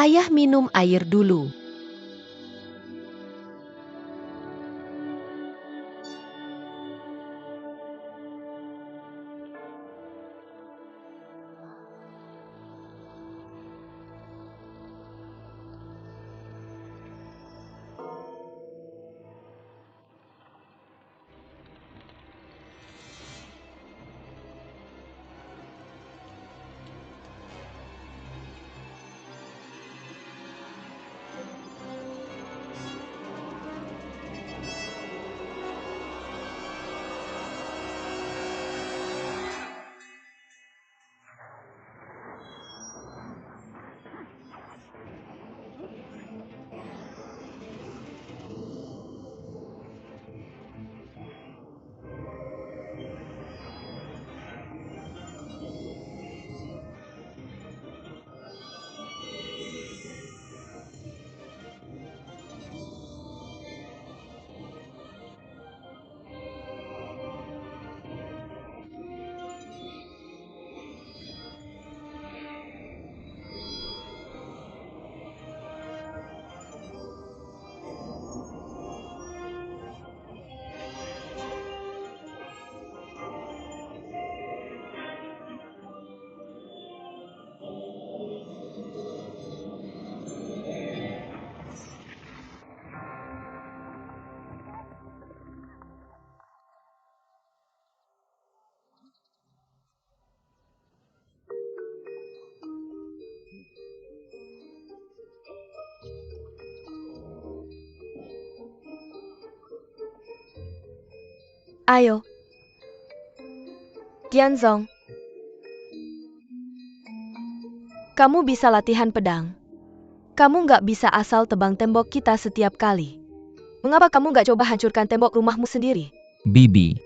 Ayah minum air dulu. Ayo, Tianzong. Kamu bisa latihan pedang. Kamu nggak bisa asal tebang tembok kita setiap kali. Mengapa kamu nggak coba hancurkan tembok rumahmu sendiri? Bibi,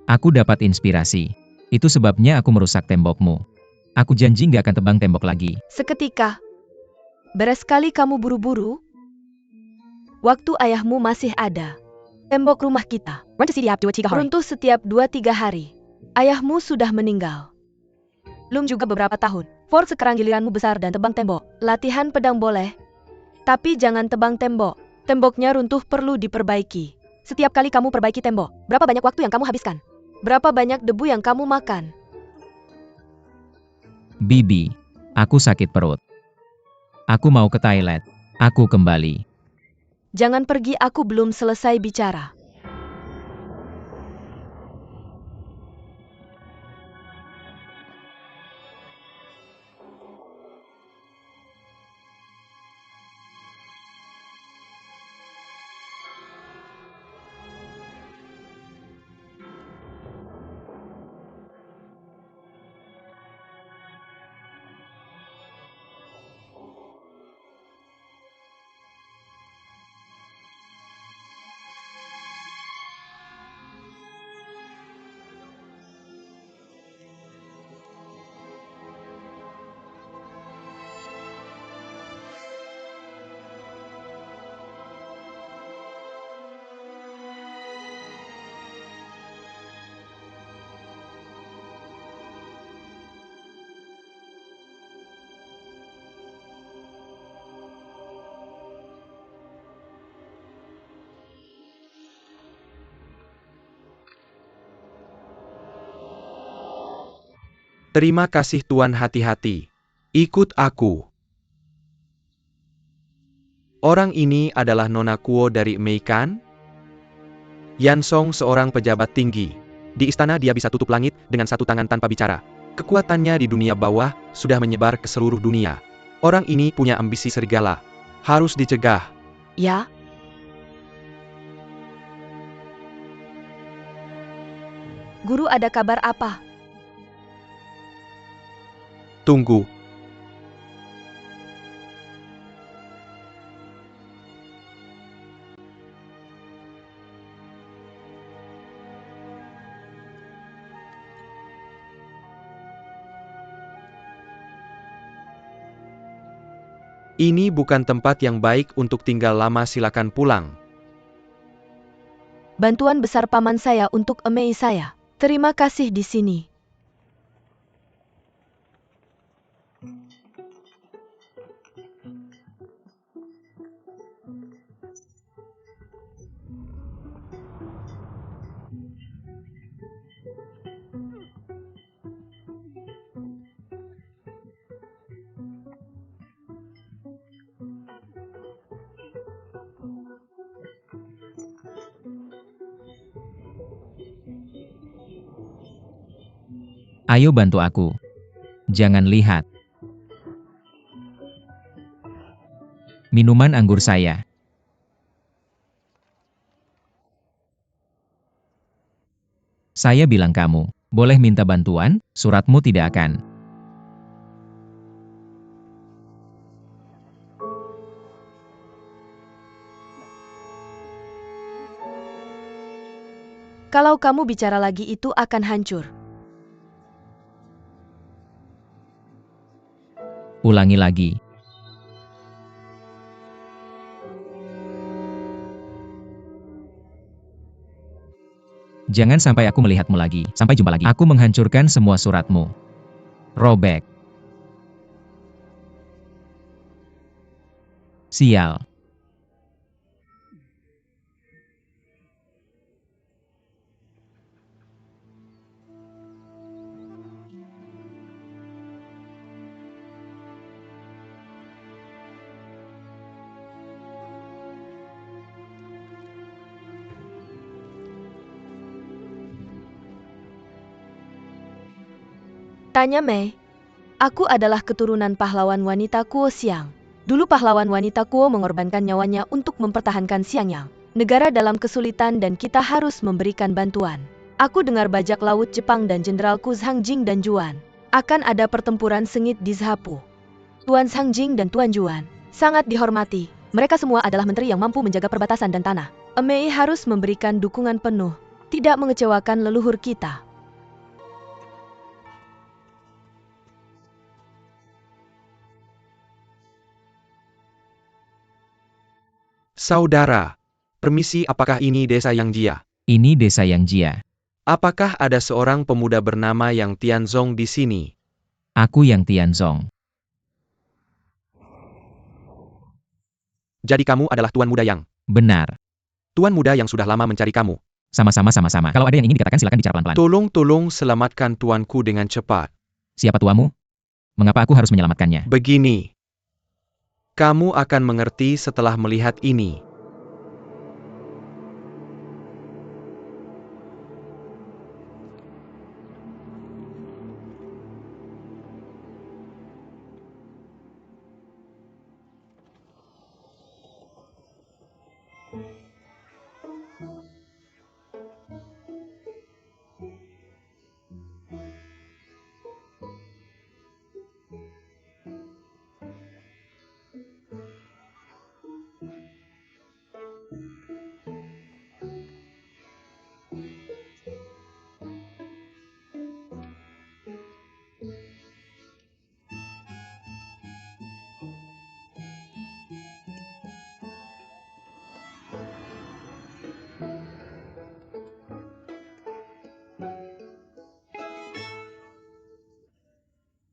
aku dapat inspirasi. Itu sebabnya aku merusak tembokmu. Aku janji nggak akan tebang tembok lagi. Seketika. Beres kali kamu buru-buru. Waktu ayahmu masih ada. Tembok rumah kita runtuh setiap 2-3 hari. Ayahmu sudah meninggal. Belum juga beberapa tahun. Ford, sekarang giliranmu besar dan tebang tembok. Latihan pedang boleh. Tapi jangan tebang tembok. Temboknya runtuh, perlu diperbaiki. Setiap kali kamu perbaiki tembok, berapa banyak waktu yang kamu habiskan? Berapa banyak debu yang kamu makan? Bibi, aku sakit perut. Aku mau ke toilet. Aku kembali. Jangan pergi, aku belum selesai bicara. Terima kasih Tuan, hati-hati. Ikut aku. Orang ini adalah Nona Kuo dari Meikan? Yansong seorang pejabat tinggi. Di istana dia bisa tutup langit dengan satu tangan tanpa bicara. Kekuatannya di dunia bawah sudah menyebar ke seluruh dunia. Orang ini punya ambisi serigala. Harus dicegah. Ya? Guru, ada kabar apa? Tunggu. Ini bukan tempat yang baik untuk tinggal lama, silakan pulang. Bantuan besar paman saya untuk emei saya. Terima kasih di sini. Ayo bantu aku. Jangan lihat. Minuman anggur saya. Saya bilang kamu, boleh minta bantuan, suratmu tidak akan. Kalau kamu bicara lagi itu akan hancur. Ulangi lagi. Jangan sampai aku melihatmu lagi. Sampai jumpa lagi. Aku menghancurkan semua suratmu. Robek. Sial. Tanya Mei. Aku adalah keturunan pahlawan wanita Kuo Xiang. Dulu pahlawan wanita Kuo mengorbankan nyawanya untuk mempertahankan Xiangyang, negara dalam kesulitan, dan kita harus memberikan bantuan. Aku dengar bajak laut Jepang dan Jenderal Ku Zhangjing dan Juan akan ada pertempuran sengit di Zhapu. Tuan Zhangjing dan Tuan Juan sangat dihormati. Mereka semua adalah menteri yang mampu menjaga perbatasan dan tanah. Mei harus memberikan dukungan penuh, tidak mengecewakan leluhur kita. Saudara, permisi, apakah ini desa Yang Jia? Ini desa Yang Jia. Apakah ada seorang pemuda bernama Yang Tianzong di sini? Aku Yang Tianzong. Jadi kamu adalah Tuan Muda Yang? Benar. Tuan Muda Yang sudah lama mencari kamu. Sama-sama. Kalau ada yang ingin dikatakan silakan bicara pelan-pelan. Tolong selamatkan tuanku dengan cepat. Siapa tuamu? Mengapa aku harus menyelamatkannya? Begini. Kamu akan mengerti setelah melihat ini.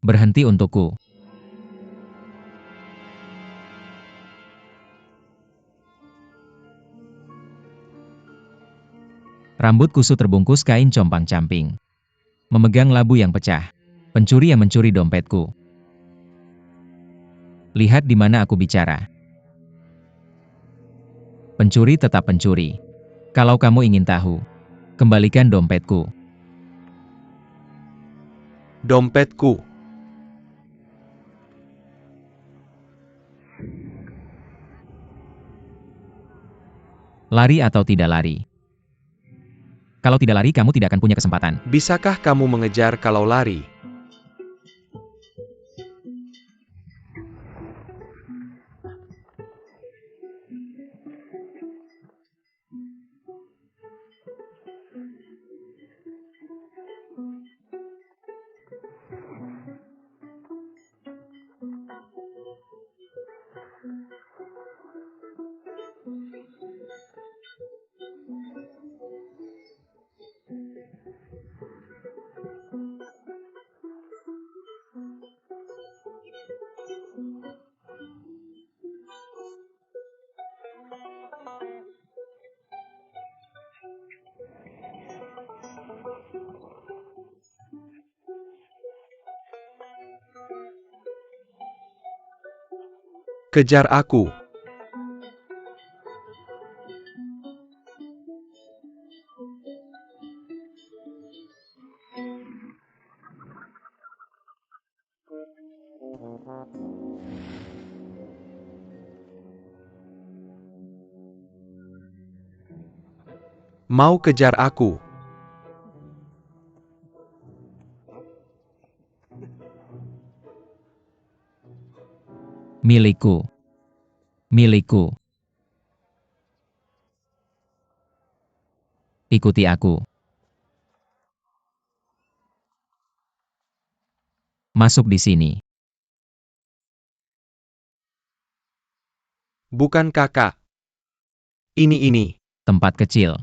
Berhenti untukku. Rambut kusut terbungkus kain compang-camping. Memegang labu yang pecah. Pencuri yang mencuri dompetku. Lihat di mana aku bicara. Pencuri tetap pencuri. Kalau kamu ingin tahu, kembalikan dompetku. Dompetku. Lari atau tidak lari? Kalau tidak lari, kamu tidak akan punya kesempatan. Bisakah kamu mengejar kalau lari? Kejar aku. Mau kejar aku? Milikku. Milikku. Ikuti aku. Masuk di sini. Bukan kakak. Ini. Tempat kecil.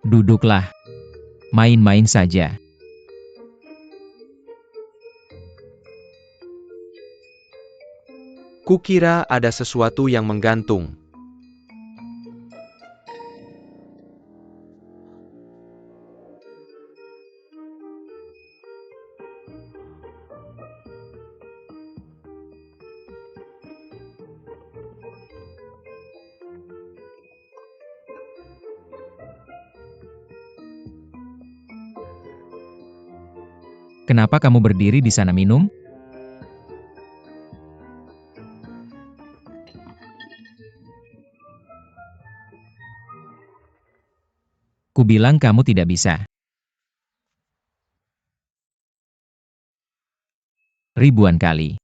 Duduklah. Main-main saja. Kukira ada sesuatu yang menggantung. Kenapa kamu berdiri di sana minum? Kubilang kamu tidak bisa. Ribuan kali.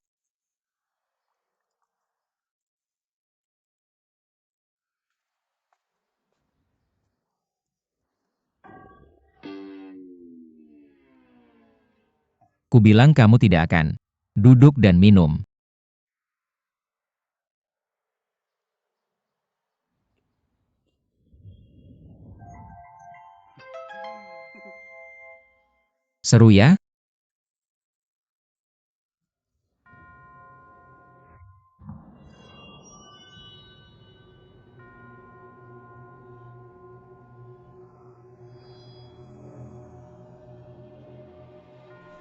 Kubilang kamu tidak akan. Duduk dan minum. Seru ya?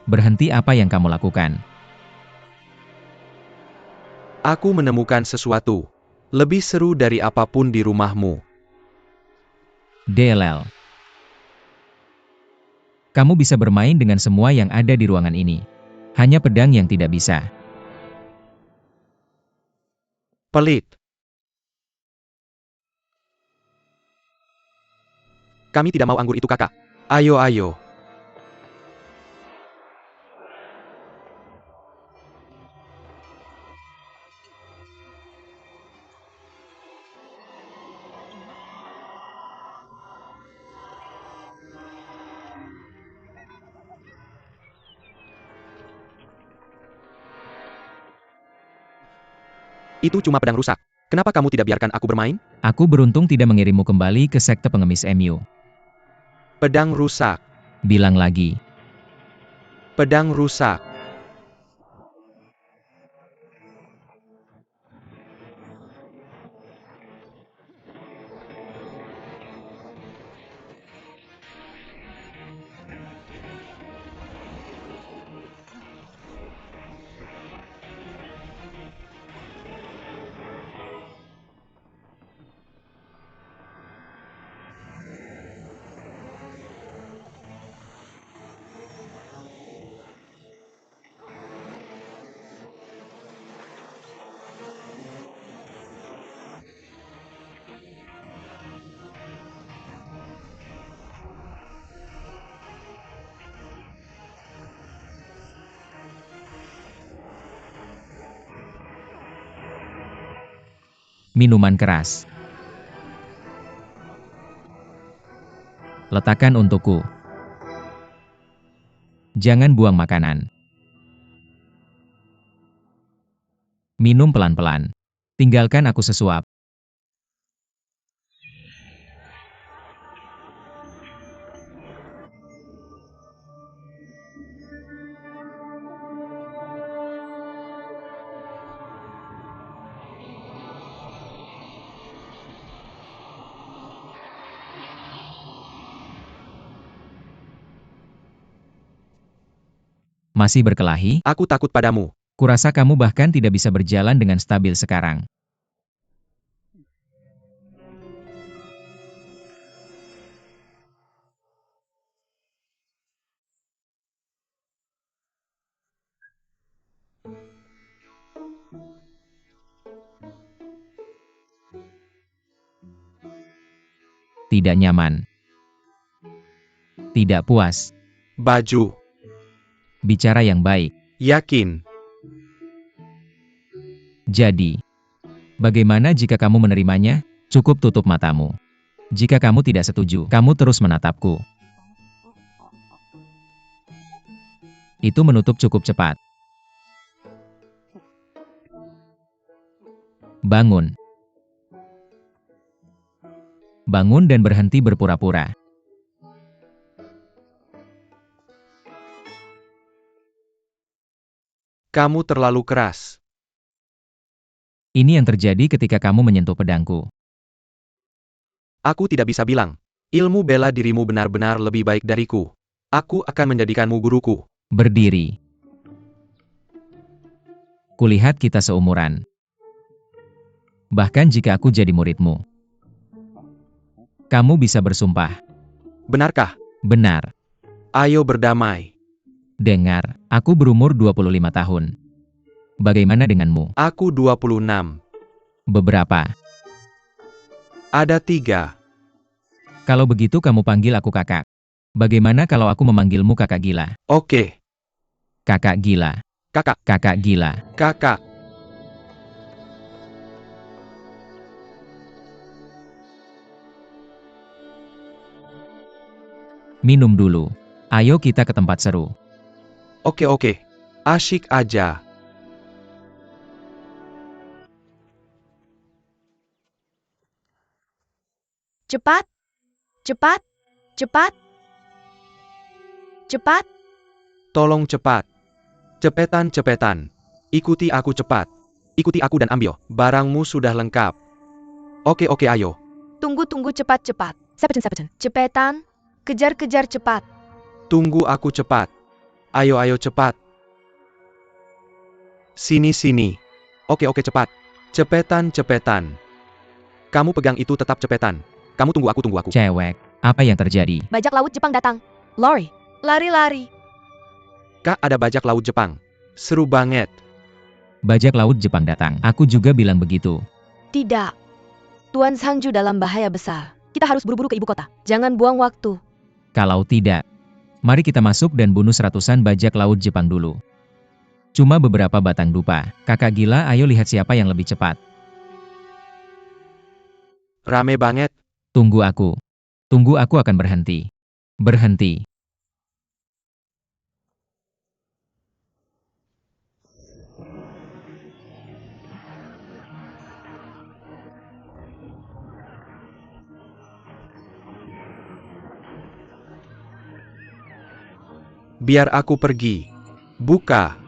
Berhenti apa yang kamu lakukan. Aku menemukan sesuatu. Lebih seru dari apapun di rumahmu. DLL. Kamu bisa bermain dengan semua yang ada di ruangan ini. Hanya pedang yang tidak bisa. Pelit. Kami tidak mau anggur itu kakak. Ayo. Itu cuma pedang rusak. Kenapa kamu tidak biarkan aku bermain? Aku beruntung tidak mengirimmu kembali ke sekte pengemis MU. Pedang rusak. Bilang lagi. Pedang rusak. Minuman keras. Letakkan untukku. Jangan buang makanan. Minum pelan-pelan. Tinggalkan aku sesuap. Masih berkelahi? Aku takut padamu. Kurasa kamu bahkan tidak bisa berjalan dengan stabil sekarang. Tidak nyaman. Tidak puas. Baju. Bicara yang baik. Yakin. Jadi, bagaimana jika kamu menerimanya? Cukup tutup matamu. Jika kamu tidak setuju, kamu terus menatapku. Itu menutup cukup cepat. Bangun. Bangun dan berhenti berpura-pura. Kamu terlalu keras. Ini yang terjadi ketika kamu menyentuh pedangku. Aku tidak bisa bilang. Ilmu bela dirimu benar-benar lebih baik dariku. Aku akan menjadikanmu guruku. Berdiri. Kulihat kita seumuran. Bahkan jika aku jadi muridmu. Kamu bisa bersumpah. Benarkah? Benar. Ayo berdamai. Dengar, aku berumur 25 tahun. Bagaimana denganmu? Aku 26. Beberapa. Ada 3. Kalau begitu kamu panggil aku kakak. Bagaimana kalau aku memanggilmu kakak gila? Oke. Kakak gila. Kakak. Kakak gila. Kakak. Minum dulu. Ayo kita ke tempat seru. Oke. Asyik aja. Cepat. Cepat. Cepat. Cepat. Tolong cepat. Cepetan. Ikuti aku cepat. Ikuti aku dan ambil. Barangmu sudah lengkap. Oke, ayo. Tunggu cepat. Cepetan. Cepetan. Kejar cepat. Tunggu aku cepat. Ayo cepat. Sini. Oke, cepat. Cepetan. Kamu pegang itu tetap cepetan. Kamu tunggu aku. Cewek, apa yang terjadi? Bajak laut Jepang datang. Lari. Lari. Kak, ada bajak laut Jepang. Seru banget. Bajak laut Jepang datang. Aku juga bilang begitu. Tidak. Tuan Sangju dalam bahaya besar. Kita harus buru-buru ke ibu kota. Jangan buang waktu. Kalau tidak, mari kita masuk dan bunuh seratusan bajak laut Jepang dulu. Cuma beberapa batang dupa. Kakak gila, ayo lihat siapa yang lebih cepat. Rame banget. Tunggu aku akan berhenti. Berhenti. Biar aku pergi. Buka.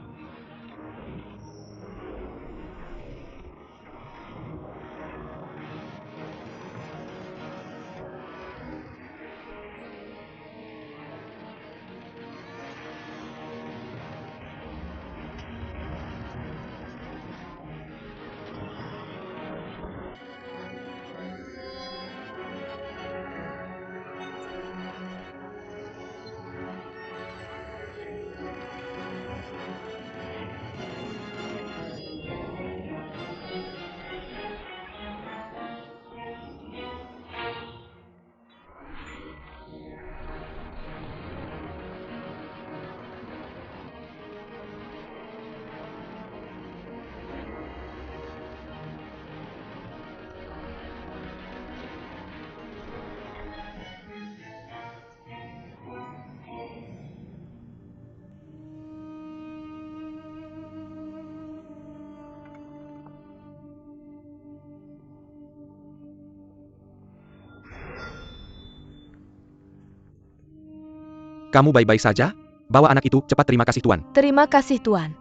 Kamu baik-baik saja? Bawa anak itu, cepat. Terima kasih Tuan. Terima kasih Tuan.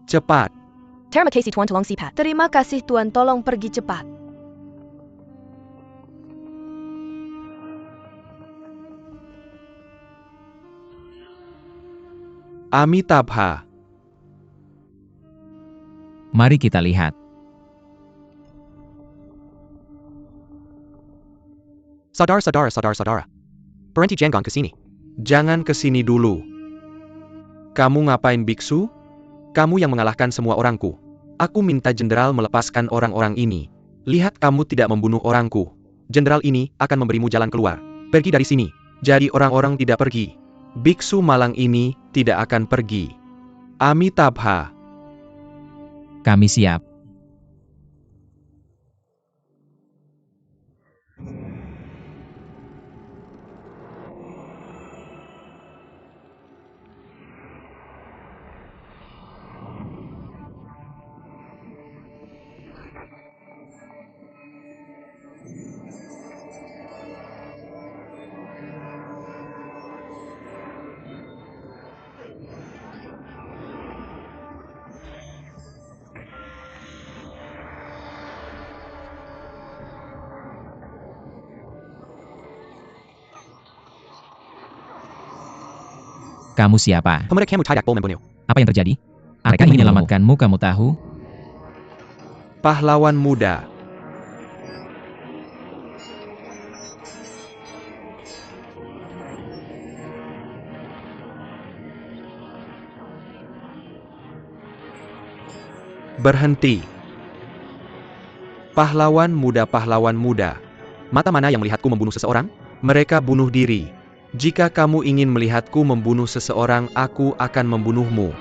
Cepat. Terima kasih Tuan, tolong sipat. Terima kasih Tuan, tolong pergi cepat. Amitabha. Mari kita lihat. Saudara. Berhenti, jangan kesini. Jangan kesini dulu. Kamu ngapain, biksu? Kamu yang mengalahkan semua orangku. Aku minta jenderal melepaskan orang-orang ini. Lihat, kamu tidak membunuh orangku. Jenderal ini akan memberimu jalan keluar. Pergi dari sini. Jadi orang-orang tidak pergi. Biksu malang ini tidak akan pergi. Amitabha. Kami siap. Kamu siapa? Pemerek kamu tidak boleh membunuh. Apa yang terjadi? Mereka ingin menyelamatkanmu, kamu tahu? Pahlawan muda. Berhenti. Pahlawan muda, pahlawan muda. Mata mana yang melihatku membunuh seseorang? Mereka bunuh diri. Jika kamu ingin melihatku membunuh seseorang, aku akan membunuhmu.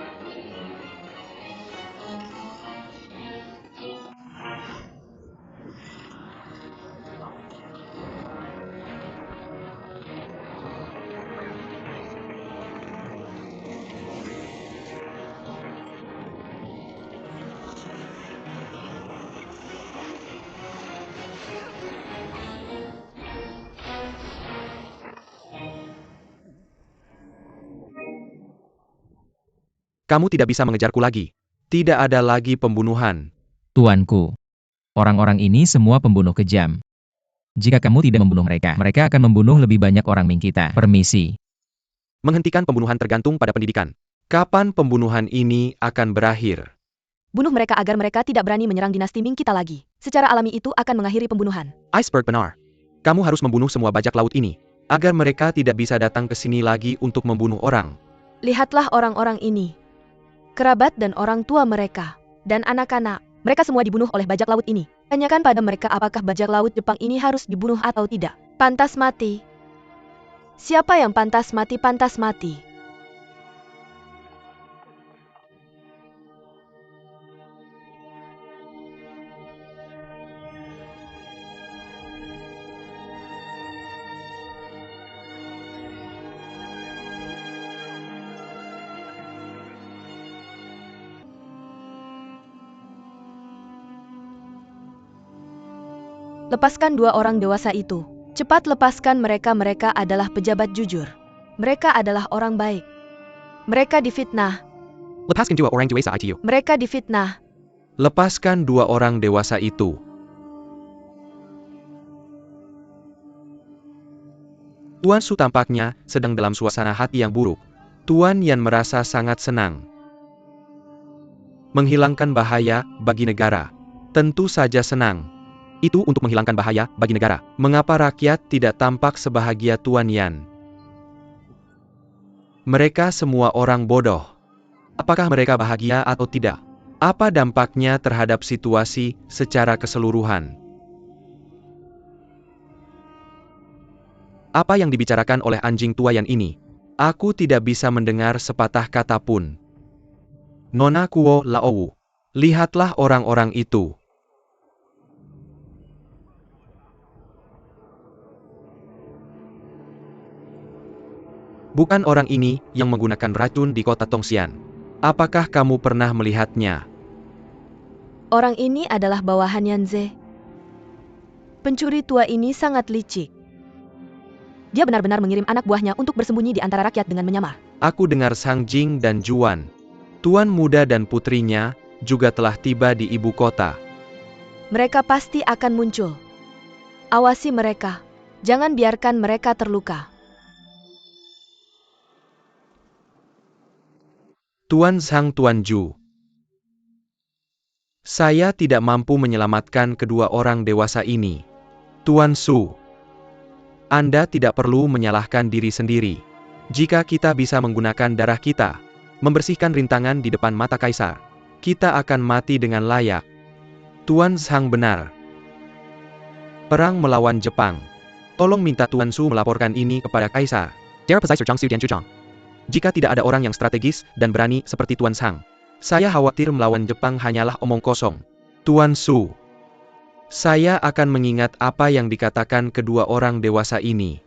Kamu tidak bisa mengejarku lagi. Tidak ada lagi pembunuhan. Tuanku. Orang-orang ini semua pembunuh kejam. Jika kamu tidak membunuh mereka, mereka akan membunuh lebih banyak orang Ming kita. Permisi. Menghentikan pembunuhan tergantung pada pendidikan. Kapan pembunuhan ini akan berakhir? Bunuh mereka agar mereka tidak berani menyerang dinasti Ming kita lagi. Secara alami itu akan mengakhiri pembunuhan. Iceberg benar. Kamu harus membunuh semua bajak laut ini. Agar mereka tidak bisa datang ke sini lagi untuk membunuh orang. Lihatlah orang-orang ini. Kerabat dan orang tua mereka. Dan anak-anak. Mereka semua dibunuh oleh bajak laut ini. Tanyakan pada mereka apakah bajak laut Jepang ini harus dibunuh atau tidak. Pantas mati. Siapa yang pantas mati, pantas mati. Lepaskan dua orang dewasa itu. Cepat lepaskan mereka, mereka adalah pejabat jujur. Mereka adalah orang baik. Mereka difitnah. Lepaskan dua orang dewasa itu. Mereka difitnah. Lepaskan dua orang dewasa itu. Tuan Su tampaknya sedang dalam suasana hati yang buruk. Tuan Yan merasa sangat senang. Menghilangkan bahaya bagi negara. Tentu saja senang. Itu untuk menghilangkan bahaya bagi negara. Mengapa rakyat tidak tampak sebahagia Tuan Yan? Mereka semua orang bodoh. Apakah mereka bahagia atau tidak? Apa dampaknya terhadap situasi secara keseluruhan? Apa yang dibicarakan oleh anjing tua Yan ini? Aku tidak bisa mendengar sepatah kata pun. Nona Kuo Laowu. Lihatlah orang-orang itu. Bukan orang ini yang menggunakan racun di kota Tongxian. Apakah kamu pernah melihatnya? Orang ini adalah bawahan Yanze. Pencuri tua ini sangat licik. Dia benar-benar mengirim anak buahnya untuk bersembunyi di antara rakyat dengan menyamar. Aku dengar Sang Jing dan Juan. Tuan muda dan putrinya juga telah tiba di ibu kota. Mereka pasti akan muncul. Awasi mereka. Jangan biarkan mereka terluka. Tuan Sang Tuan Ju. Saya tidak mampu menyelamatkan kedua orang dewasa ini. Tuan Su. Anda tidak perlu menyalahkan diri sendiri. Jika kita bisa menggunakan darah kita, membersihkan rintangan di depan mata kaisar, kita akan mati dengan layak. Tuan Sang benar. Perang melawan Jepang. Tolong minta Tuan Su melaporkan ini kepada Kaisar. Der Pesisir Jiangsu Dian Zhujiang. Jika tidak ada orang yang strategis dan berani seperti Tuan Sang, saya khawatir melawan Jepang hanyalah omong kosong. Tuan Su, saya akan mengingat apa yang dikatakan kedua orang dewasa ini.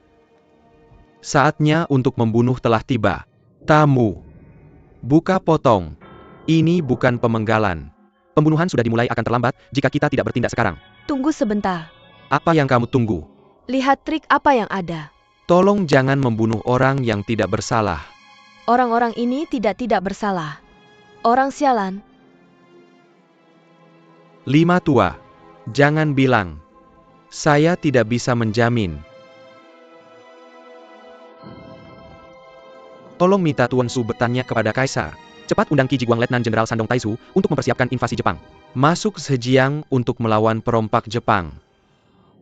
Saatnya untuk membunuh telah tiba. Tamu. Buka potong. Ini bukan pemenggalan. Pembunuhan sudah dimulai akan terlambat jika kita tidak bertindak sekarang. Tunggu sebentar. Apa yang kamu tunggu? Lihat trik apa yang ada. Tolong jangan membunuh orang yang tidak bersalah. Orang-orang ini tidak bersalah. Orang sialan. 5 tua. Jangan bilang. Saya tidak bisa menjamin. Tolong minta Tuan Su bertanya kepada Kaisar. Cepat undang Ki Jiguang Letnan Jenderal Sandong Taizu untuk mempersiapkan invasi Jepang. Masuk Zhejiang untuk melawan perompak Jepang.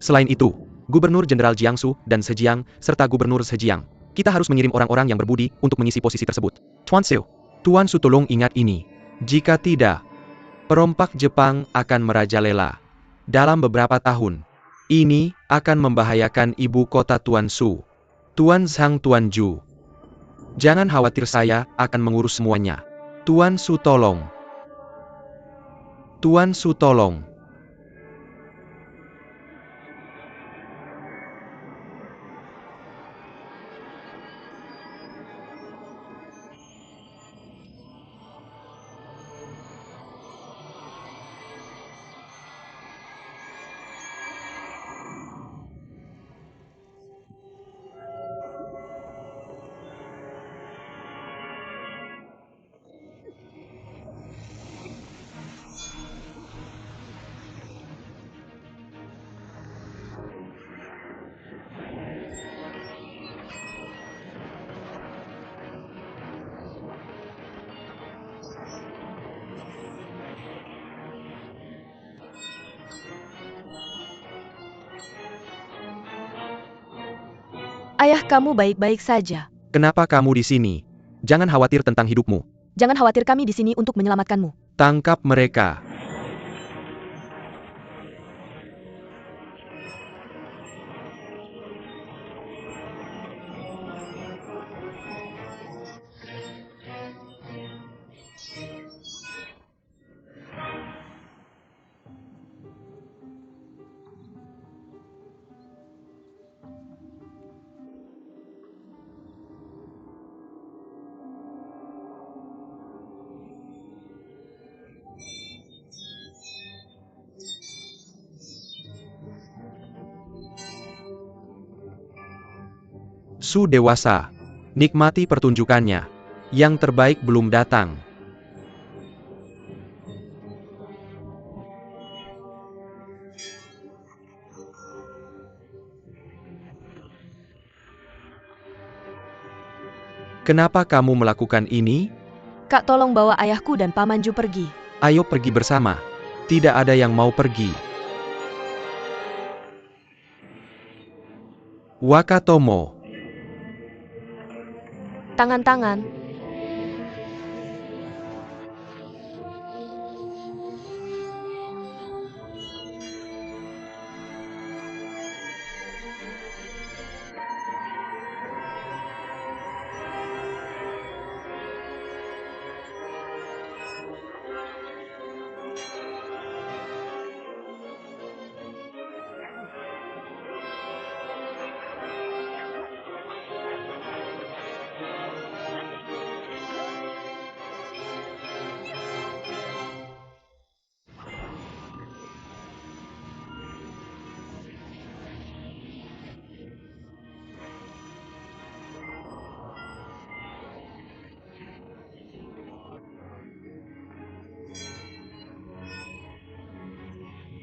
Selain itu, Gubernur Jenderal Jiangsu dan Zhejiang serta Gubernur Zhejiang. Kita harus mengirim orang-orang yang berbudi untuk mengisi posisi tersebut. Tuan Su tolong ingat ini. Jika tidak, perompak Jepang akan merajalela. Dalam beberapa tahun, ini akan membahayakan ibu kota Tuan Su. Tuan Zhang Tuan Ju. Jangan khawatir, saya akan mengurus semuanya. Tuan Su tolong. Tuan Su tolong. Ayah kamu baik-baik saja. Kenapa kamu di sini? Jangan khawatir tentang hidupmu. Jangan khawatir, kami di sini untuk menyelamatkanmu. Tangkap mereka. Su dewasa. Nikmati pertunjukannya. Yang terbaik belum datang. Kenapa kamu melakukan ini? Kak, tolong bawa ayahku dan Paman Ju pergi. Ayo pergi bersama. Tidak ada yang mau pergi. Wakatomo. Tangan-tangan.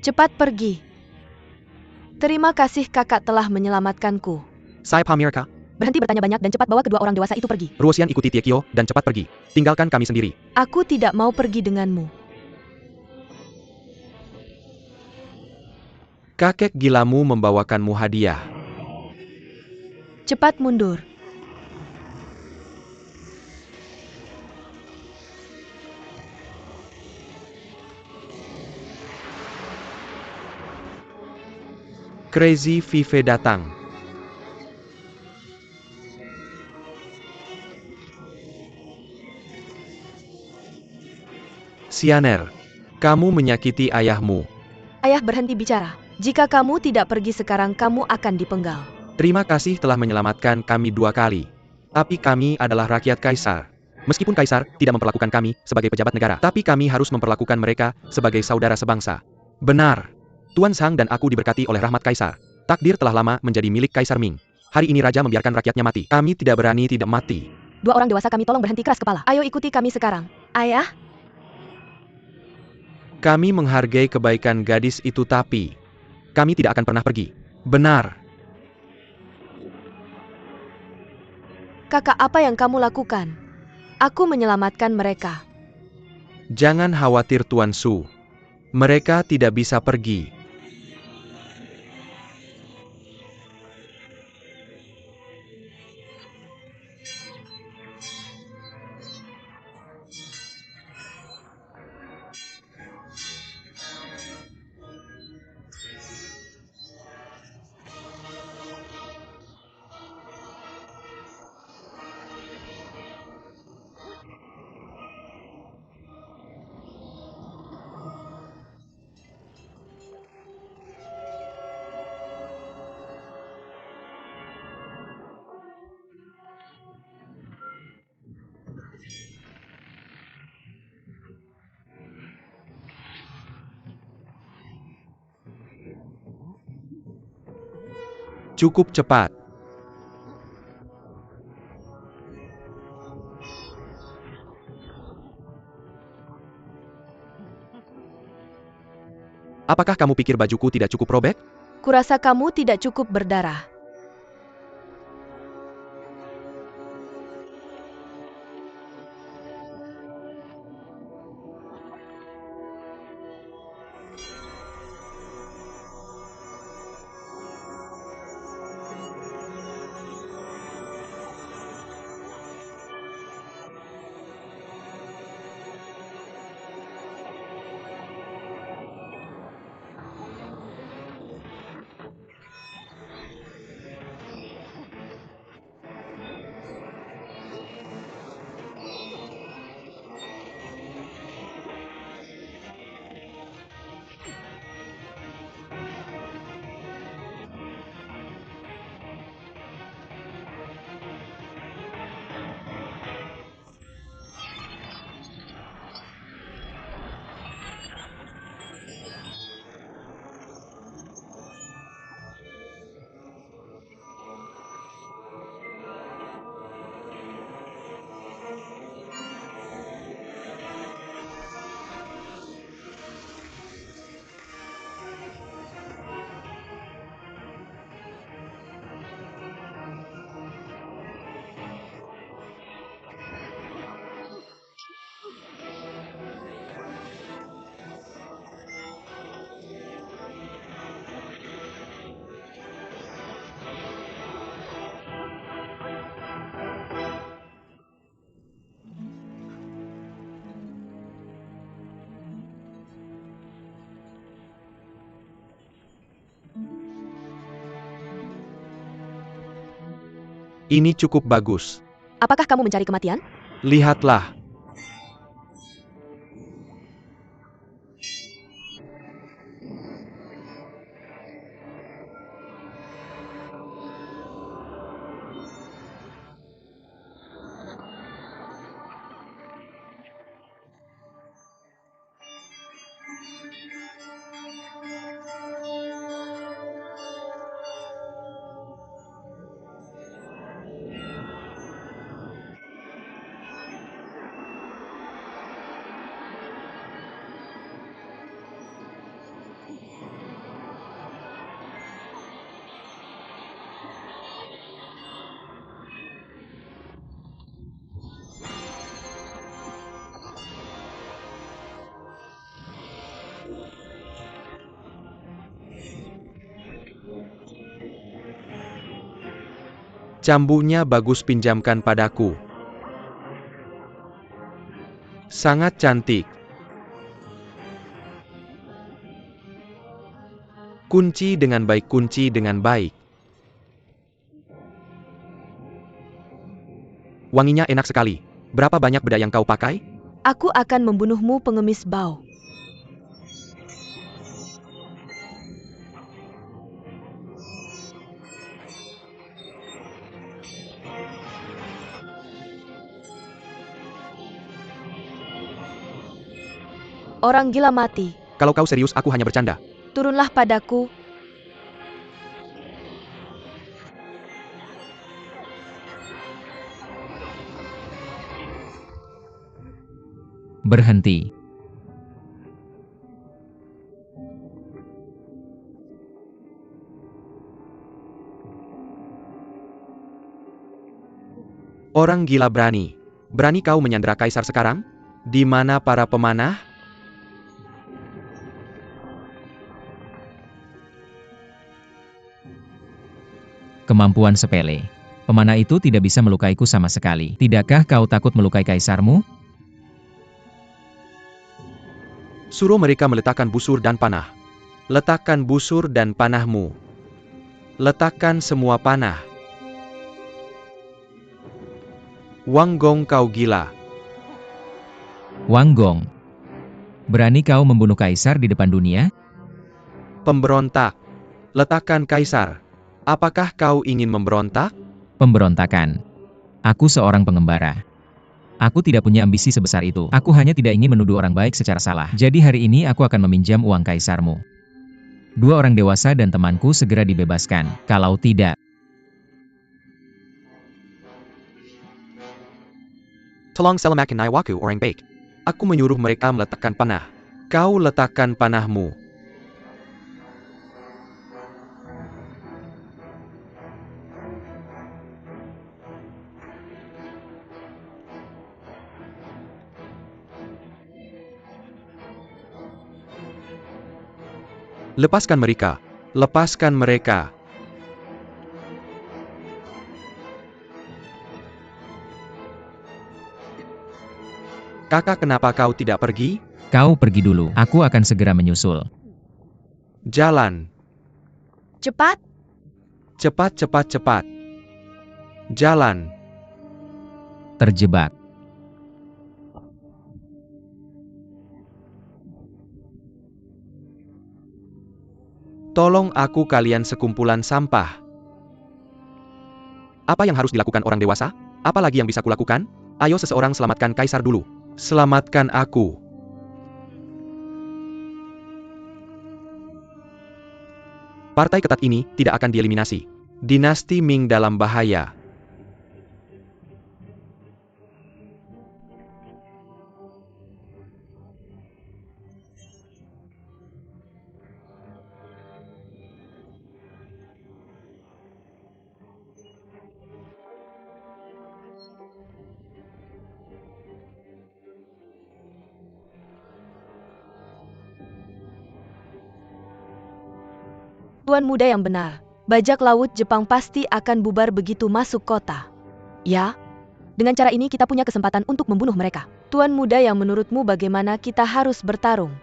Cepat pergi. Terima kasih kakak telah menyelamatkanku. Saya Pamirka. Berhenti bertanya banyak dan cepat bawa kedua orang dewasa itu pergi. Ruosian ikuti Tiekyo dan cepat pergi. Tinggalkan kami sendiri. Aku tidak mau pergi denganmu. Kakek gilamu membawakanmu hadiah. Cepat mundur. Crazy Vive datang. Sianer, kamu menyakiti ayahmu. Ayah berhenti bicara. Jika kamu tidak pergi sekarang kamu akan dipenggal. Terima kasih telah menyelamatkan kami 2 kali. Tapi kami adalah rakyat kaisar. Meskipun kaisar tidak memperlakukan kami sebagai pejabat negara, tapi kami harus memperlakukan mereka sebagai saudara sebangsa. Benar. Tuan Sang dan aku diberkati oleh rahmat kaisar. Takdir telah lama menjadi milik Kaisar Ming. Hari ini raja membiarkan rakyatnya mati. Kami tidak berani tidak mati. 2 orang dewasa kami tolong berhenti keras kepala. Ayo ikuti kami sekarang. Ayah, Kami menghargai kebaikan gadis itu tapi kami tidak akan pernah pergi. Benar. kakak apa yang kamu lakukan? Aku menyelamatkan mereka. Jangan khawatir Tuan Su. Mereka tidak bisa pergi. Cukup cepat. Apakah kamu pikir bajuku tidak cukup robek? Kurasa kamu tidak cukup berdarah. Ini cukup bagus. Apakah kamu mencari kematian? Lihatlah. Cambunya bagus, pinjamkan padaku. Sangat cantik. Kunci dengan baik, kunci dengan baik. Wanginya enak sekali. Berapa banyak bedak yang kau pakai? Aku akan membunuhmu, pengemis bau. Orang gila mati. Kalau kau serius, aku hanya bercanda. Turunlah padaku. Berhenti. Orang gila berani. Berani kau menyandera kaisar sekarang? Di mana para pemanah? Kemampuan sepele. Pemanah itu tidak bisa melukaiku sama sekali. Tidakkah kau takut melukai kaisarmu? Suruh mereka meletakkan busur dan panah. Letakkan busur dan panahmu. Letakkan semua panah. Wang Gong, kau gila. Wang Gong. Berani kau membunuh kaisar di depan dunia? Pemberontak. Letakkan kaisar. Apakah kau ingin memberontak? Pemberontakan. Aku seorang pengembara. Aku tidak punya ambisi sebesar itu. Aku hanya tidak ingin menuduh orang baik secara salah. Jadi hari ini aku akan meminjam uang kaisarmu. 2 orang dewasa dan temanku segera dibebaskan. Kalau tidak, Tolong selamatkan nyawaku, orang baik. Aku menyuruh mereka meletakkan panah. Kau letakkan panahmu. Lepaskan mereka. Lepaskan mereka. Kakak, kenapa kau tidak pergi? kau pergi dulu. Aku akan segera menyusul. Jalan. Cepat. Cepat, cepat, cepat. Jalan. Terjebak. Tolong aku, kalian sekumpulan sampah. Apa yang harus dilakukan orang dewasa? Apa lagi yang bisa kulakukan? Ayo seseorang selamatkan kaisar dulu. Selamatkan aku. Partai ketat ini tidak akan dieliminasi. Dinasti Ming dalam bahaya. Tuan muda yang benar. Bajak laut Jepang pasti akan bubar begitu masuk kota. Ya, dengan cara ini kita punya kesempatan untuk membunuh mereka. Tuan muda yang menurutmu bagaimana kita harus bertarung?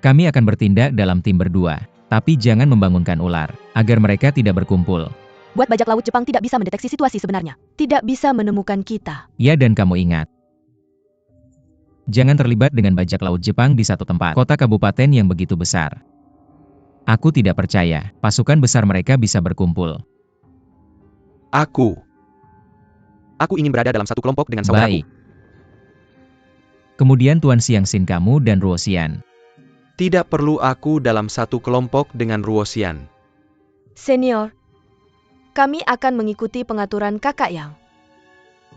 Kami akan bertindak dalam tim berdua. Tapi jangan membangunkan ular, agar mereka tidak berkumpul. Buat bajak laut Jepang tidak bisa mendeteksi situasi sebenarnya. Tidak bisa menemukan kita. Ya, dan kamu ingat. Jangan terlibat dengan bajak laut Jepang di satu tempat. Kota kabupaten yang begitu besar. Aku tidak percaya, pasukan besar mereka bisa berkumpul. Aku ingin berada dalam satu kelompok dengan saudaraku. Baik. Kemudian Tuan Xiangxin kamu dan Ruosian. Tidak perlu aku dalam satu kelompok dengan Ruosian. Senior, kami akan mengikuti pengaturan Kakak Yang.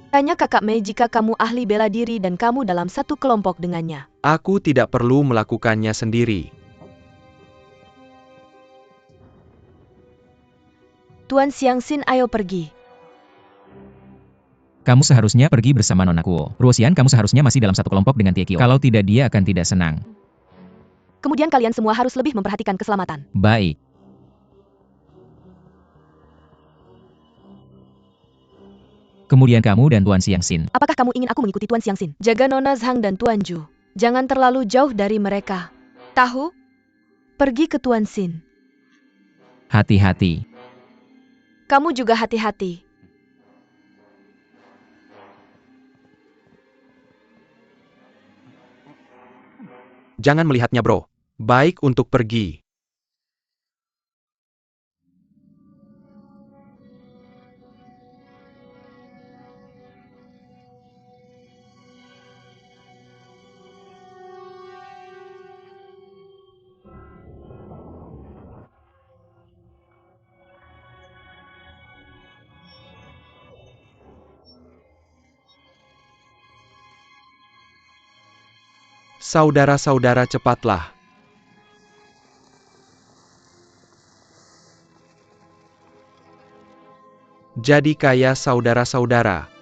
Tanya Kakak Mei jika kamu ahli bela diri dan kamu dalam satu kelompok dengannya. Aku tidak perlu melakukannya sendiri. Tuan Xiangxin, ayo pergi. Kamu seharusnya pergi bersama Nona Kuo. Ruosian, kamu seharusnya masih dalam satu kelompok dengan Tie Kio. Kalau tidak, dia akan tidak senang. Kemudian kalian semua harus lebih memperhatikan keselamatan. Baik. Kemudian kamu dan Tuan Xiangxin. Apakah kamu ingin aku mengikuti Tuan Xiangxin? Jaga Nona Zhang dan Tuan Ju. Jangan terlalu jauh dari mereka. Tahu? Pergi ke Tuan Xin. Hati-hati. Kamu juga hati-hati. Jangan melihatnya, bro. Baik untuk pergi. Saudara-saudara, cepatlah. Jadi kaya, saudara-saudara.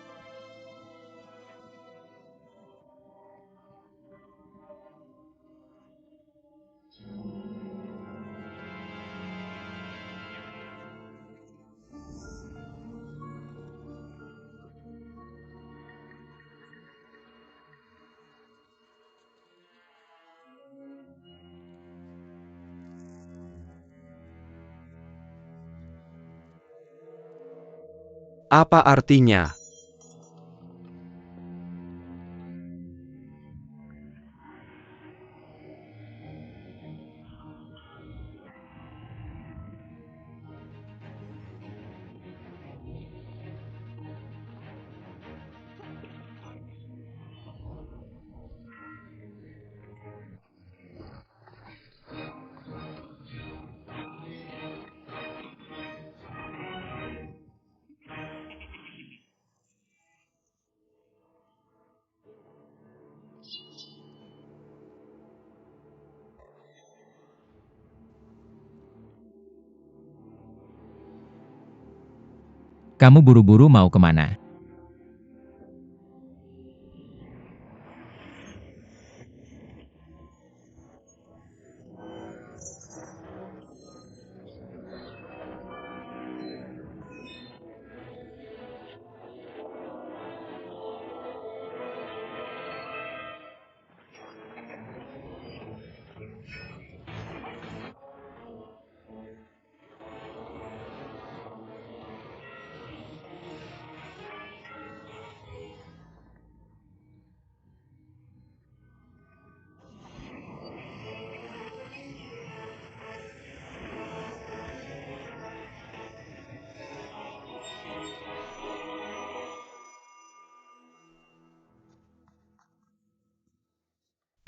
Apa artinya? Kamu buru-buru mau kemana?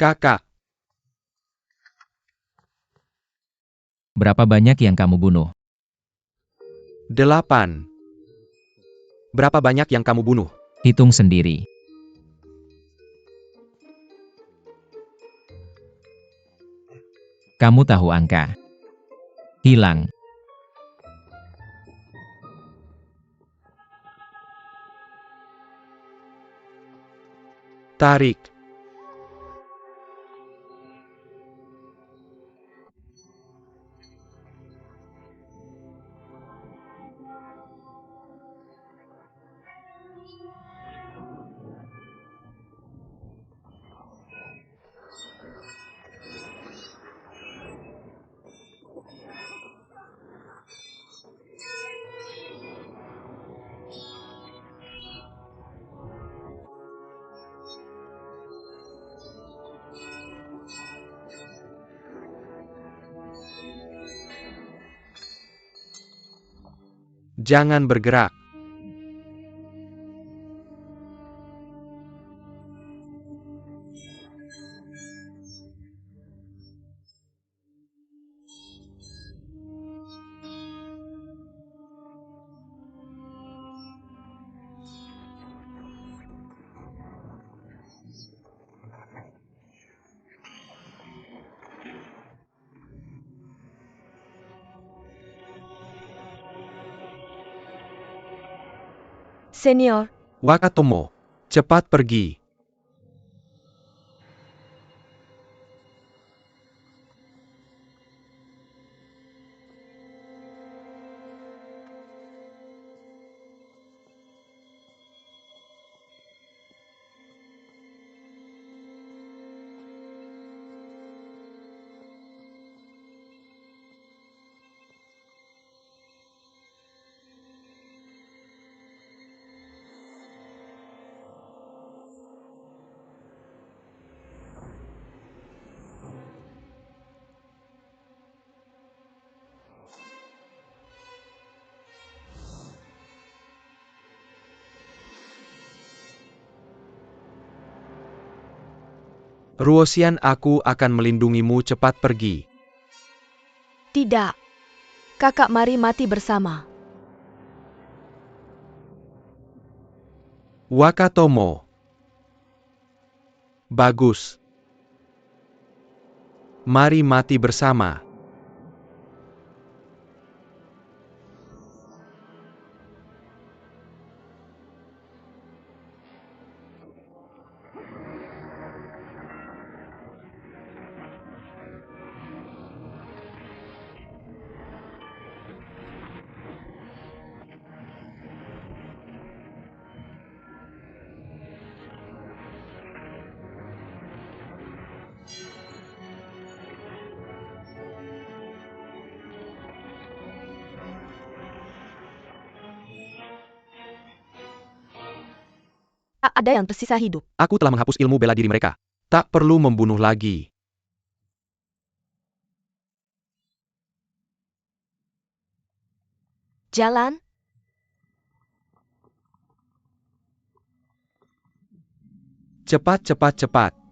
Kakak, Berapa banyak yang kamu bunuh? 8. Berapa banyak yang kamu bunuh? Hitung sendiri. Kamu tahu angka. Hilang. Tarik. Jangan bergerak. Senior, Wakatomo, cepat pergi. Ruosian, aku akan melindungimu, cepat pergi. Tidak. Kakak, mari mati bersama. Wakatomo. Bagus. Mari mati bersama. Tak ada yang tersisa hidup. Aku telah menghapus ilmu bela diri mereka. Tak perlu membunuh lagi. Jalan. Cepat, cepat, cepat.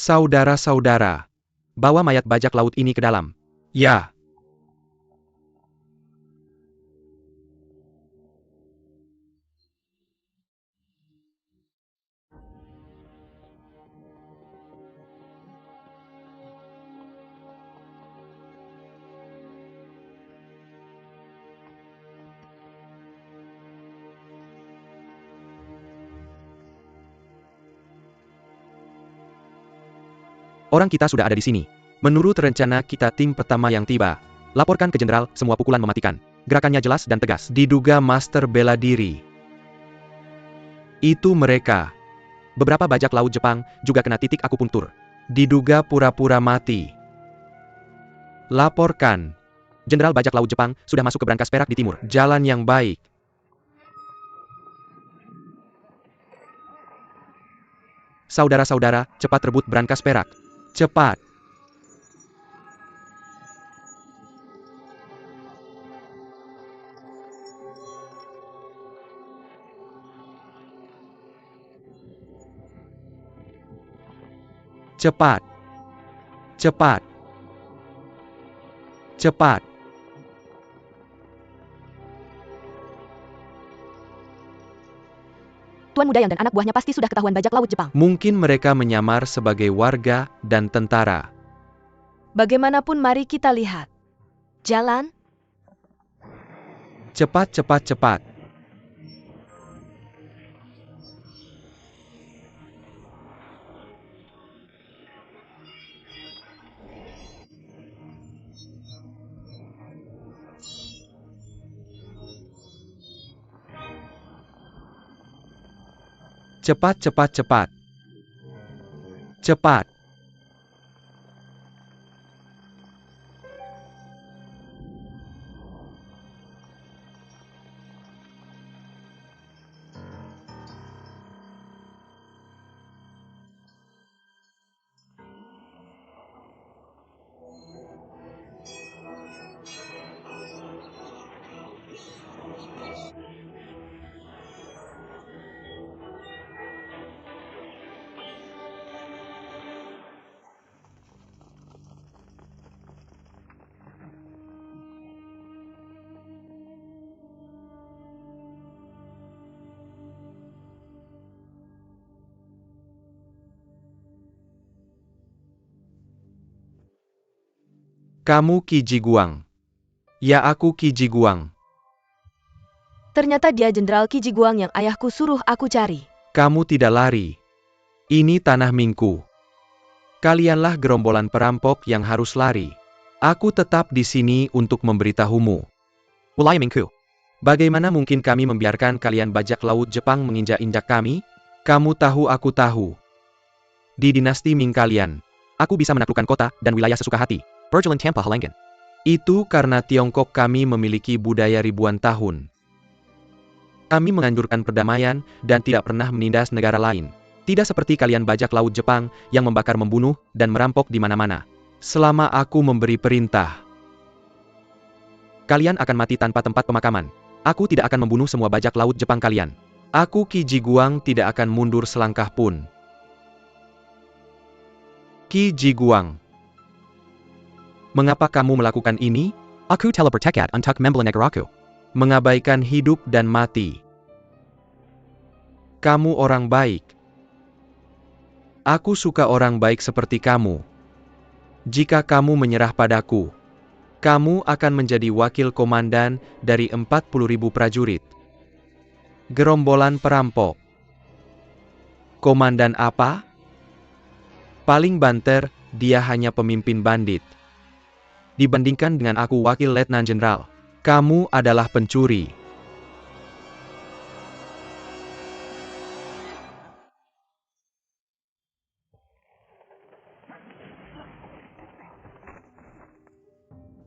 Saudara-saudara, bawa mayat bajak laut ini ke dalam. Ya. Orang kita sudah ada di sini. Menurut rencana kita, tim pertama yang tiba. Laporkan ke jenderal, semua pukulan mematikan. Gerakannya jelas dan tegas. Diduga master bela diri. Itu mereka. Beberapa bajak laut Jepang juga kena titik akupunktur. Diduga pura-pura mati. Laporkan. Jenderal bajak laut Jepang sudah masuk ke brankas perak di timur. Jalan yang baik. Saudara-saudara, cepat rebut brankas perak. Cepat. Cepat. Cepat. Cepat. Tuan muda yang dan anak buahnya pasti sudah ketahuan bajak laut Jepang. Mungkin mereka menyamar sebagai warga dan tentara. Bagaimanapun mari kita lihat. Jalan. Cepat, cepat, cepat. Cepat, cepat, cepat. Cepat. Kamu Qi Jiguang. Ya, aku Qi Jiguang. Ternyata dia Jenderal Qi Jiguang yang ayahku suruh aku cari. Kamu tidak lari. Ini tanah Mingku. Kalianlah gerombolan perampok yang harus lari. Aku tetap di sini untuk memberitahumu. Wilayah Mingku. Bagaimana mungkin kami membiarkan kalian bajak laut Jepang menginjak-injak kami? Kamu tahu aku tahu. Di dinasti Ming kalian, aku bisa menaklukkan kota dan wilayah sesuka hati. Berjalan tanpa halangan. Itu karena Tiongkok kami memiliki budaya ribuan tahun. Kami menganjurkan perdamaian dan tidak pernah menindas negara lain. Tidak seperti kalian bajak laut Jepang yang membakar, membunuh, dan merampok di mana-mana. Selama aku memberi perintah, kalian akan mati tanpa tempat pemakaman. Aku tidak akan membunuh semua bajak laut Jepang kalian. Aku Qi Jiguang tidak akan mundur selangkah pun. Qi Jiguang. Mengapa kamu melakukan ini? Aku telah bertekad untuk membela negaraku. Mengabaikan hidup dan mati. Kamu orang baik. Aku suka orang baik seperti kamu. Jika kamu menyerah padaku, kamu akan menjadi wakil komandan dari 40.000 prajurit. Gerombolan perampok. Komandan apa? Paling banter, dia hanya pemimpin bandit. Dibandingkan dengan aku wakil letnan jenderal, kamu adalah pencuri.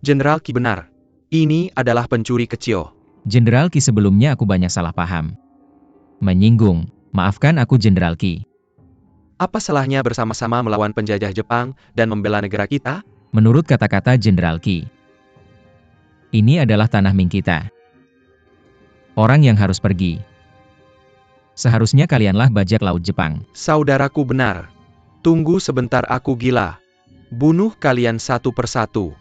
Jenderal Qi benar. Ini adalah pencuri kecil. Jenderal Qi, sebelumnya aku banyak salah paham. Menyinggung, maafkan aku Jenderal Qi. Apa salahnya bersama-sama melawan penjajah Jepang dan membela negara kita? Menurut kata-kata Jenderal Qi, ini adalah tanah Ming kita. Orang yang harus pergi. Seharusnya kalianlah bajak laut Jepang. Saudaraku benar. Tunggu sebentar, aku gila. Bunuh kalian satu persatu.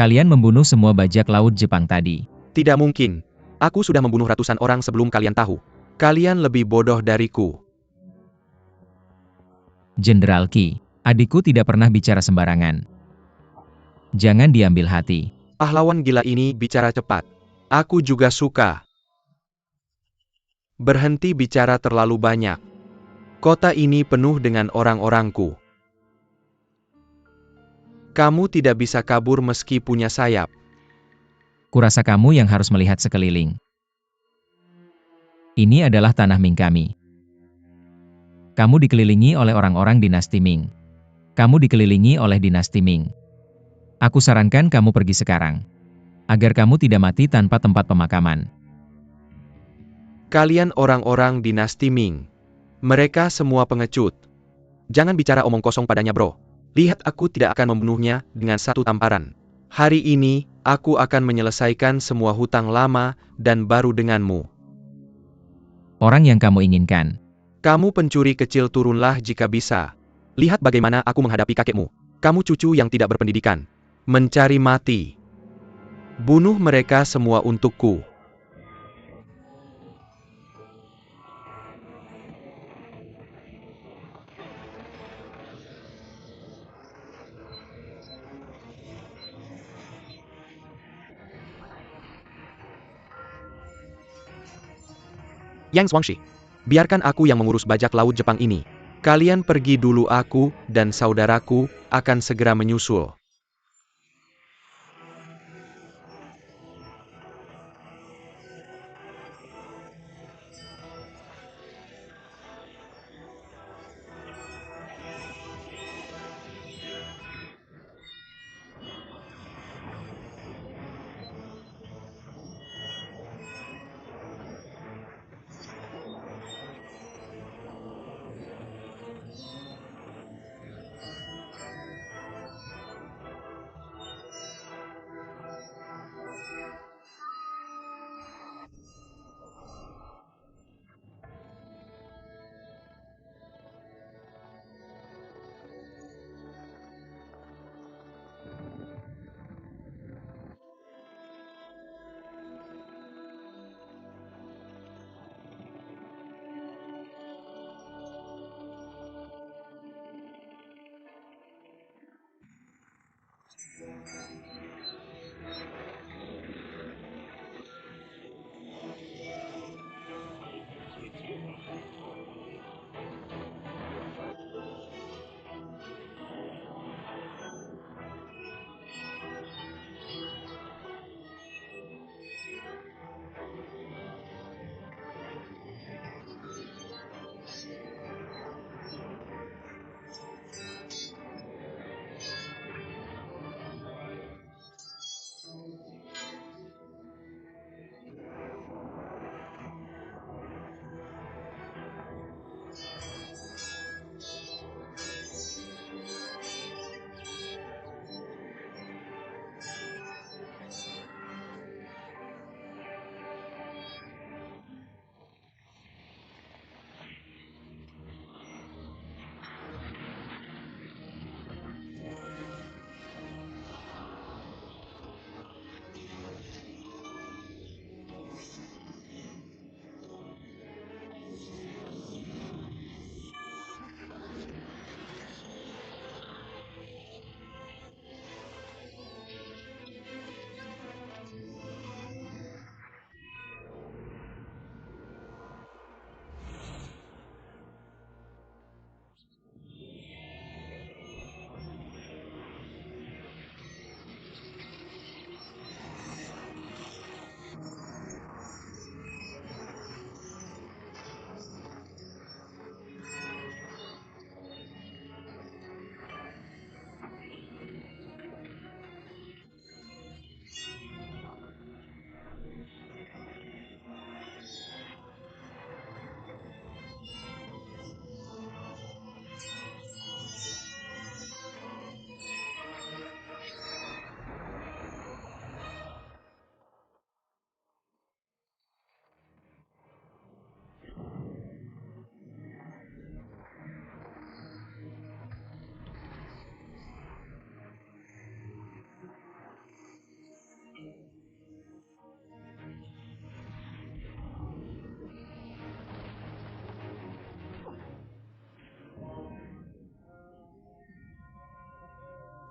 Kalian membunuh semua bajak laut Jepang tadi. Tidak mungkin. Aku sudah membunuh ratusan orang sebelum kalian tahu. Kalian lebih bodoh dariku. Jenderal Qi, adikku tidak pernah bicara sembarangan. Jangan diambil hati. Pahlawan gila ini bicara cepat. Aku juga suka. Berhenti bicara terlalu banyak. Kota ini penuh dengan orang-orangku. Kamu tidak bisa kabur meski punya sayap. Kurasa kamu yang harus melihat sekeliling. Ini adalah tanah Ming kami. Kamu dikelilingi oleh orang-orang dinasti Ming. Kamu dikelilingi oleh dinasti Ming. Aku sarankan kamu pergi sekarang. Agar kamu tidak mati tanpa tempat pemakaman. Kalian orang-orang dinasti Ming. Mereka semua pengecut. Jangan bicara omong kosong padanya, bro. Lihat, aku tidak akan membunuhnya dengan satu tamparan. Hari ini, aku akan menyelesaikan semua hutang lama dan baru denganmu. Orang yang kamu inginkan. Kamu pencuri kecil, turunlah jika bisa. Lihat bagaimana aku menghadapi kakekmu. Kamu cucu yang tidak berpendidikan. Mencari mati. Bunuh mereka semua untukku. Yang Zhuangxi, biarkan aku yang mengurus bajak laut Jepang ini. Kalian pergi dulu, aku dan saudaraku akan segera menyusul.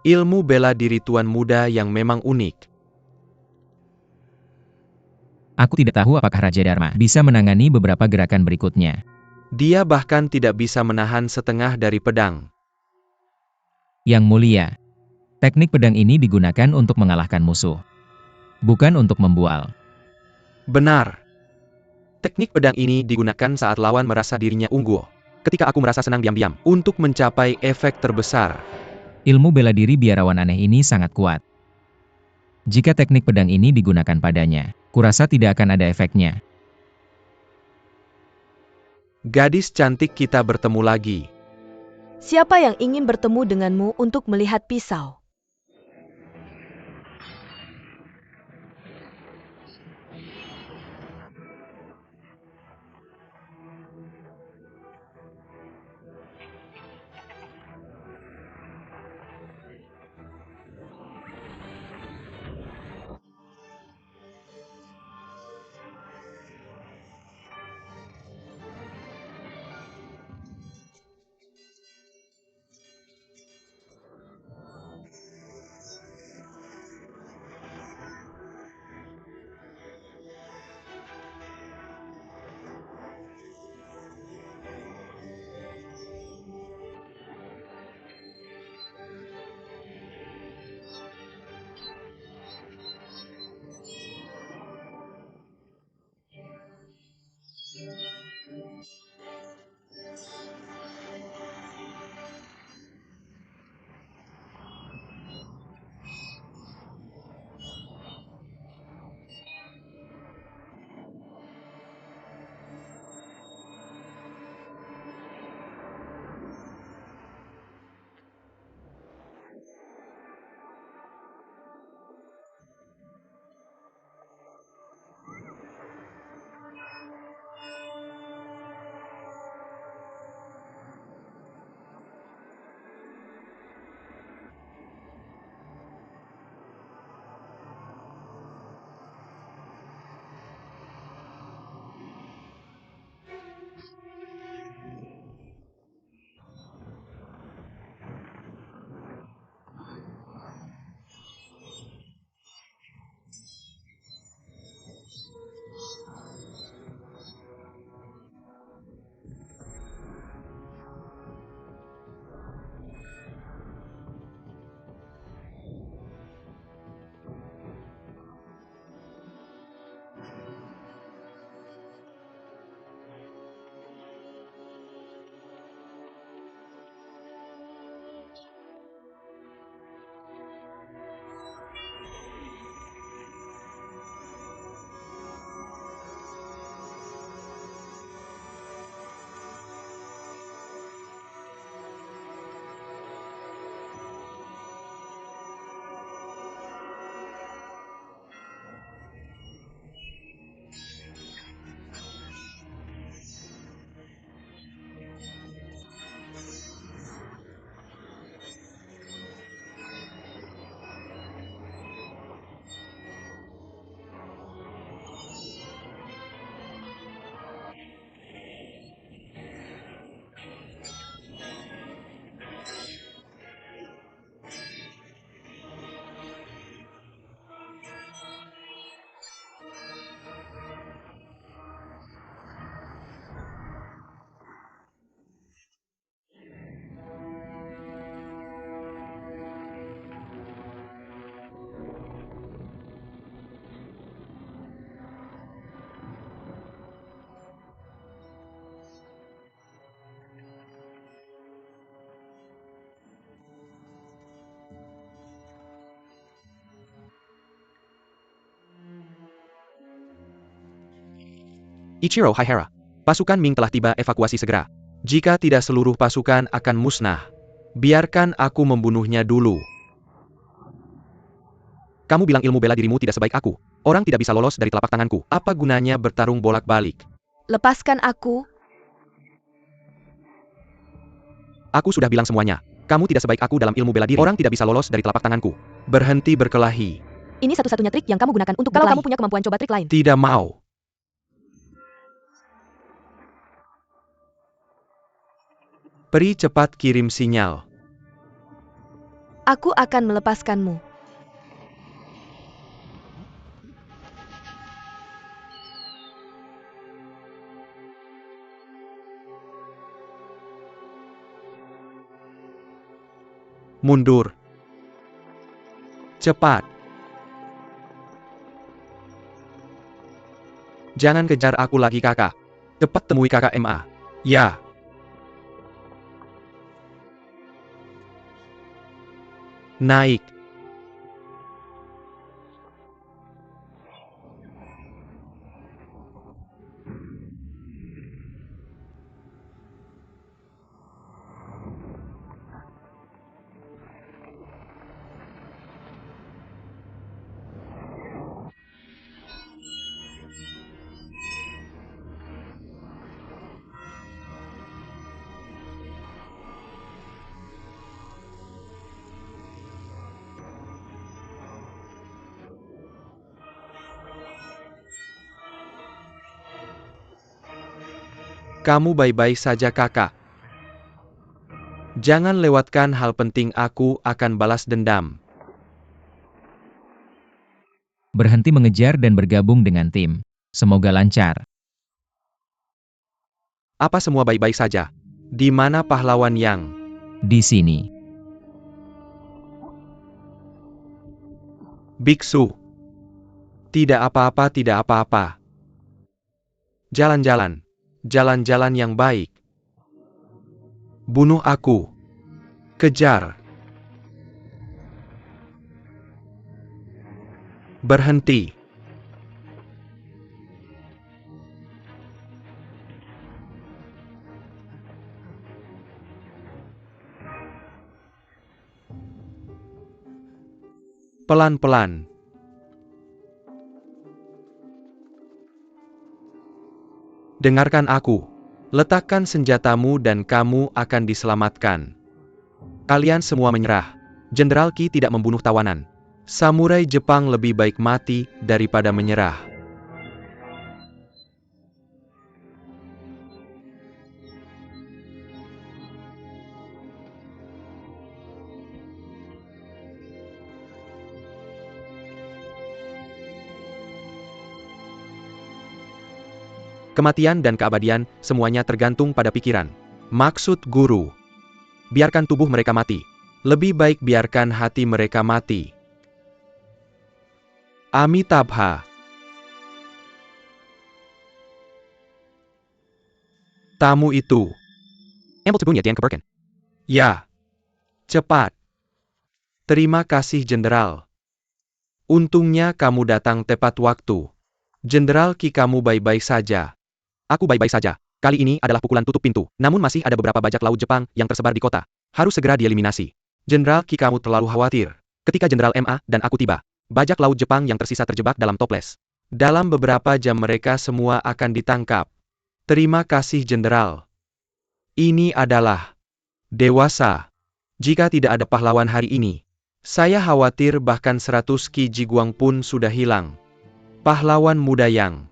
Ilmu bela diri tuan muda yang memang unik. Aku tidak tahu apakah Raja Dharma bisa menangani beberapa gerakan berikutnya. Dia bahkan tidak bisa menahan setengah dari pedang. Yang mulia, teknik pedang ini digunakan untuk mengalahkan musuh, bukan untuk membual. Benar. Teknik pedang ini digunakan saat lawan merasa dirinya unggul. Ketika aku merasa senang diam-diam, untuk mencapai efek terbesar. Ilmu bela diri biarawan aneh ini sangat kuat. Jika teknik pedang ini digunakan padanya, kurasa tidak akan ada efeknya. Gadis cantik, kita bertemu lagi. Siapa yang ingin bertemu denganmu untuk melihat pisau? Ichiro Haihara. Pasukan Ming telah tiba, evakuasi segera. Jika tidak seluruh pasukan akan musnah. Biarkan aku membunuhnya dulu. Kamu bilang ilmu bela dirimu tidak sebaik aku. Orang tidak bisa lolos dari telapak tanganku. Apa gunanya bertarung bolak-balik? Lepaskan aku. Aku sudah bilang semuanya. Kamu tidak sebaik aku dalam ilmu bela diri. Orang tidak bisa lolos dari telapak tanganku. Berhenti berkelahi. Ini satu-satunya trik yang kamu gunakan untuk berkelahi. Kalau kamu punya kemampuan, coba trik lain. Tidak mau. Peri, cepat kirim sinyal. Aku akan melepaskanmu. Mundur. Cepat. Jangan kejar aku lagi, kakak. Cepat temui kakak MA. Ya. Naik. Kamu baik-baik saja, kakak. Jangan lewatkan hal penting, aku akan balas dendam. Berhenti mengejar dan bergabung dengan tim. Semoga lancar. Apa semua baik-baik saja? Di mana pahlawan yang? Di sini. Biksu. Tidak apa-apa, tidak apa-apa. Jalan-jalan. Jalan-jalan yang baik. Bunuh aku. Kejar. Berhenti. Pelan-pelan. Dengarkan aku. Letakkan senjatamu dan kamu akan diselamatkan. Kalian semua menyerah. Jenderal Qi tidak membunuh tawanan. Samurai Jepang lebih baik mati daripada menyerah. Kematian dan keabadian, semuanya tergantung pada pikiran. Maksud guru. Biarkan tubuh mereka mati. Lebih baik biarkan hati mereka mati. Amitabha. Tamu itu. Able to bunyat yang keberkan. Ya. Cepat. Terima kasih, Jenderal. Untungnya kamu datang tepat waktu. Jenderal Qi, kamu baik-baik saja. Aku baik-baik saja. Kali ini adalah pukulan tutup pintu. Namun masih ada beberapa bajak laut Jepang yang tersebar di kota. Harus segera dieliminasi. Jenderal Qi, kamu terlalu khawatir. Ketika Jenderal MA dan aku tiba, bajak laut Jepang yang tersisa terjebak dalam toples. Dalam beberapa jam mereka semua akan ditangkap. Terima kasih, Jenderal. Ini adalah dewasa. Jika tidak ada pahlawan hari ini, saya khawatir bahkan 100 Qi Jiguang pun sudah hilang. Pahlawan muda yang...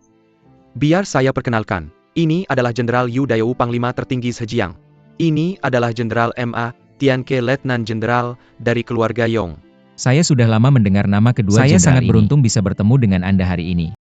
Biar saya perkenalkan. Ini adalah Jenderal Yu Daou, Panglima tertinggi Zhejiang. Ini adalah Jenderal MA Tianke, Letnan Jenderal dari keluarga Yong. Saya sudah lama mendengar nama kedua Saya jenderal sangat ini. beruntung bisa bertemu dengan Anda hari ini.